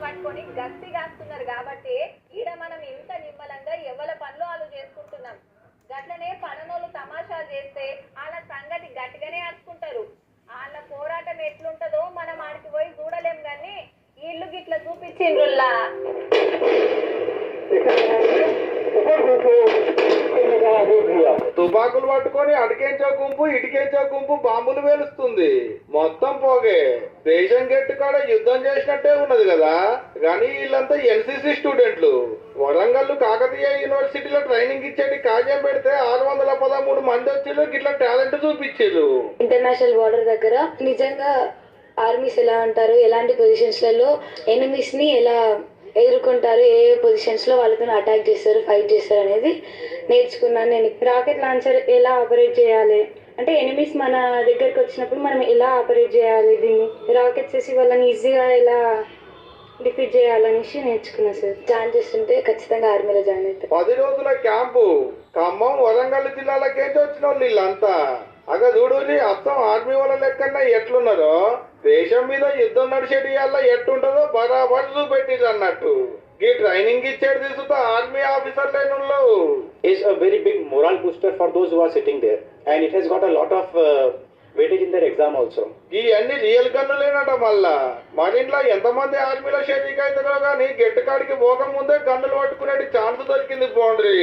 పట్టుకొని గట్టి కాస్తున్నారు కాబట్టి ఈడ మనం ఇంత నిమ్మలంగా ఎవరి పనులు వాళ్ళు చేసుకుంటున్నాం. గట్లనే పనులు తమాషా చేస్తే వాళ్ళ సంగతి గట్టిగానే అరుచుకుంటారు. వాళ్ళ పోరాటం ఎట్లుంటదో మనం ఆడికి పోయి చూడలేం గాని వీళ్ళు గిట్ల చూపించిండ్రుల్లా. తుపాకులు పట్టుకొని అడికేంచో గుంపు ఇటుకేంచో గుంపు బాంబులు వేలుస్తుంది. మొత్తం పోగే దేశం గెట్టు కాడ యుద్ధం చేసినట్టే ఉన్నది కదా. కానీ వీళ్ళంతా ఎన్సీసీ స్టూడెంట్లు. వరంగల్ కాకతీయ యూనివర్సిటీలో ట్రైనింగ్ ఇచ్చేటి కాజం పెడితే 613 మంది వచ్చి గిట్లా టాలెంట్ చూపించారు. ఇంటర్నేషనల్ బార్డర్ దగ్గర నిజంగా ఆర్మీస్ ఎలా ఉంటారు, ఎలాంటి పొజిషన్స్ లలో ఎనిమీస్ ని ఎలా ఎదుర్కొంటారు, ఏ పొజిషన్స్ లో వాళ్ళతో అటాక్ చేస్తారు, ఫైట్ చేస్తారు అనేది నేర్చుకున్నాను. నేను రాకెట్ లాంచర్ ఎలా ఆపరేట్ చేయాలి అంటే ఎనిమీస్ మన దగ్గరకు వచ్చినప్పుడు మనం ఎలా ఆపరేట్ చేయాలి, దీన్ని రాకెట్స్ వేసి వాళ్ళని ఈజీగా ఎలా డిఫీట్ చేయాలనేసి నేర్చుకున్నా సార్. జాయిన్ చేస్తుంటే ఖచ్చితంగా ఆర్మీలో జాయిన్ అవుతారు. 10 రోజుల క్యాంపు ఖమ్మం వరంగల్ జిల్లాలకేంచి వచ్చిన వాళ్ళు వీళ్ళంతా. అగ చూడుని అర్థం ఆర్మీ వాళ్ళ లెక్కన్నా ఎట్లున్నారో దేశం మీద యుద్ధం నడిచేటి వల్ల ఎట్టుంటదో బరాబర్ చూపెట్టిరు అన్నట్టు. ఈ ట్రైనింగ్ ఇచ్చేది తీసుకుంటే ఆర్మీ ఆఫీసర్ లేనుల్లో is a very big moral booster for those who are sitting there, and it has got a lot of weightage in their exam also. ఈ అన్ని రియల్ గన్ను లేనట. మళ్ళా మరింట్లో ఎంతమంది ఆర్మీలో షేక్ అవుతారో గానీ గెట్టు కాడికి పోక ముందే గన్నులు పట్టుకునే ఛాన్స్ దొరికింది. పోండ్రి